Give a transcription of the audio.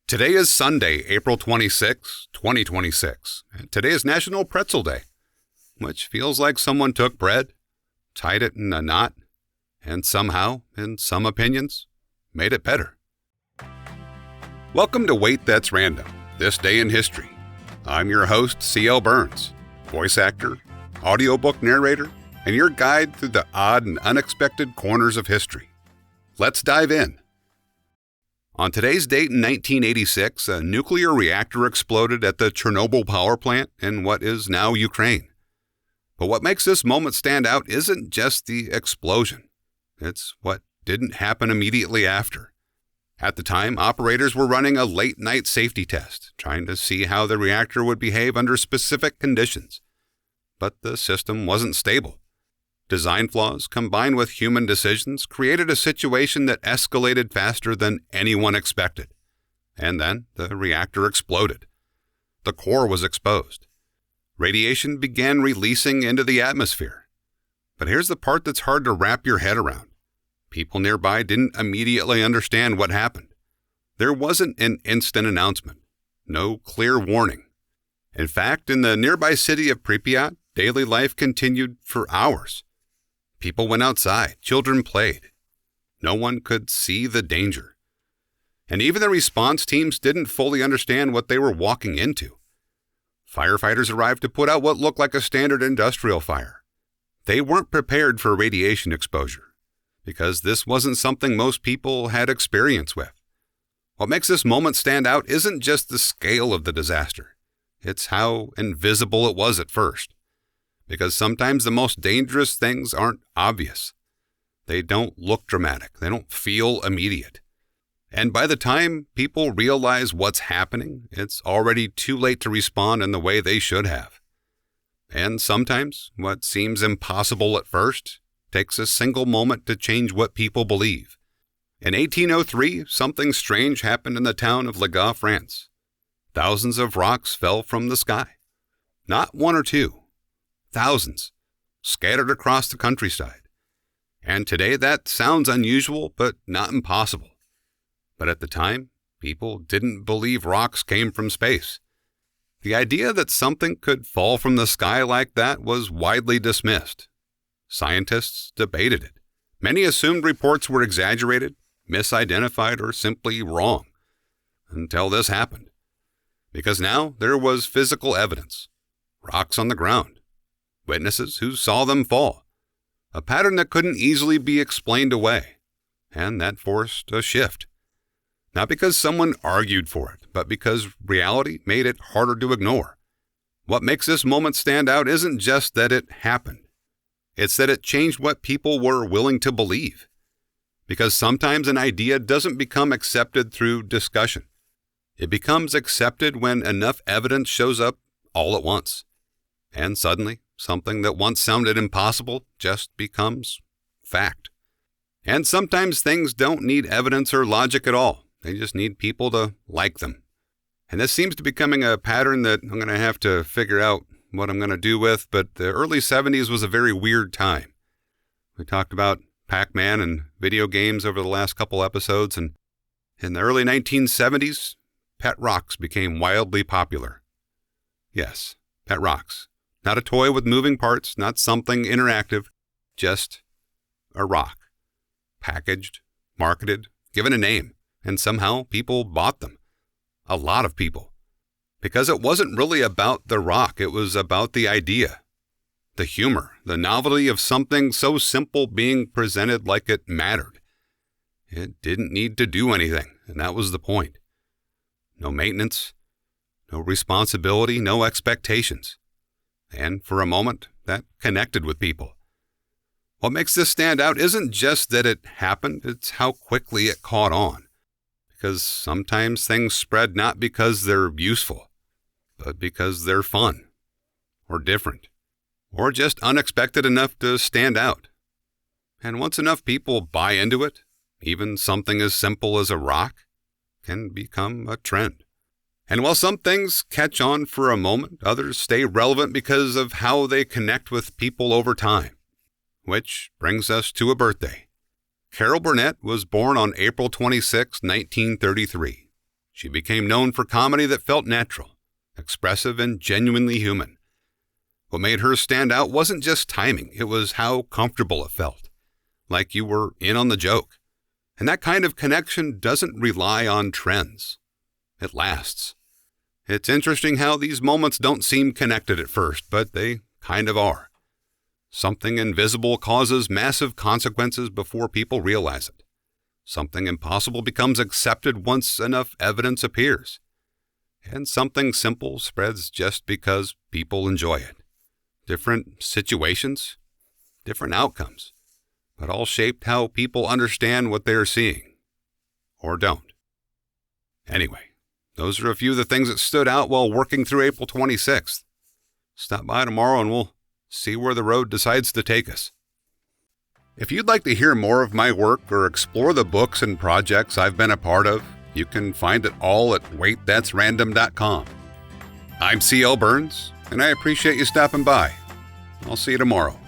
Today is Sunday, April 26, 2026. And today is National Pretzel Day, which feels like someone took bread, tied it in a knot, and somehow, in some opinions, made it better. Welcome to Wait That's Random, This Day in History. I'm your host, C.L. Burns, voice actor, audiobook narrator, and your guide through the odd and unexpected corners of history. Let's dive in. On today's date in 1986, a nuclear reactor exploded at the Chernobyl power plant in what is now Ukraine. But what makes this moment stand out isn't just the explosion. It's what didn't happen immediately after. At the time, operators were running a late-night safety test, trying to see how the reactor would behave under specific conditions. But the system wasn't stable. Design flaws combined with human decisions created a situation that escalated faster than anyone expected. And then the reactor exploded. The core was exposed. Radiation began releasing into the atmosphere. But here's the part that's hard to wrap your head around. People nearby didn't immediately understand what happened. There wasn't an instant announcement. No clear warning. In fact, in the nearby city of Pripyat, daily life continued for hours. People went outside, children played. No one could see the danger. And even the response teams didn't fully understand what they were walking into. Firefighters arrived to put out what looked like a standard industrial fire. They weren't prepared for radiation exposure, because this wasn't something most people had experience with. What makes this moment stand out isn't just the scale of the disaster. It's how invisible it was at first. Because sometimes the most dangerous things aren't obvious. They don't look dramatic. They don't feel immediate. And by the time people realize what's happening, it's already too late to respond in the way they should have. And sometimes what seems impossible at first takes a single moment to change what people believe. In 1803, something strange happened in the town of Liga, France. Thousands of rocks fell from the sky. Not one or two. Thousands, scattered across the countryside. And today that sounds unusual, but not impossible. But at the time, people didn't believe rocks came from space. The idea that something could fall from the sky like that was widely dismissed. Scientists debated it. Many assumed reports were exaggerated, misidentified, or simply wrong. Until this happened. Because now there was physical evidence. Rocks on the ground. Witnesses who saw them fall. A pattern that couldn't easily be explained away. And that forced a shift. Not because someone argued for it, but because reality made it harder to ignore. What makes this moment stand out isn't just that it happened. It's that it changed what people were willing to believe. Because sometimes an idea doesn't become accepted through discussion. It becomes accepted when enough evidence shows up all at once. And suddenly, something that once sounded impossible just becomes fact. And sometimes things don't need evidence or logic at all. They just need people to like them. And this seems to be becoming a pattern that I'm going to have to figure out what I'm going to do with, but the early 70s was a very weird time. We talked about Pac-Man and video games over the last couple episodes, and in the early 1970s, pet rocks became wildly popular. Yes, pet rocks. Not a toy with moving parts, not something interactive, just a rock. Packaged, marketed, given a name, and somehow people bought them. A lot of people. Because it wasn't really about the rock, it was about the idea. The humor, the novelty of something so simple being presented like it mattered. It didn't need to do anything, and that was the point. No maintenance, no responsibility, no expectations. And for a moment, that connected with people. What makes this stand out isn't just that it happened, it's how quickly it caught on. Because sometimes things spread not because they're useful, but because they're fun, or different, or just unexpected enough to stand out. And once enough people buy into it, even something as simple as a rock can become a trend. And while some things catch on for a moment, others stay relevant because of how they connect with people over time. Which brings us to a birthday. Carol Burnett was born on April 26, 1933. She became known for comedy that felt natural, expressive, and genuinely human. What made her stand out wasn't just timing, it was how comfortable it felt, like you were in on the joke. And that kind of connection doesn't rely on trends. It lasts. It's interesting how these moments don't seem connected at first, but they kind of are. Something invisible causes massive consequences before people realize it. Something impossible becomes accepted once enough evidence appears. And something simple spreads just because people enjoy it. Different situations, different outcomes, but all shaped how people understand what they're seeing. Or don't. Anyway, those are a few of the things that stood out while working through April 26th. Stop by tomorrow and we'll see where the road decides to take us. If you'd like to hear more of my work or explore the books and projects I've been a part of, you can find it all at waitthat'srandom.com. I'm C.L. Burns, and I appreciate you stopping by. I'll see you tomorrow.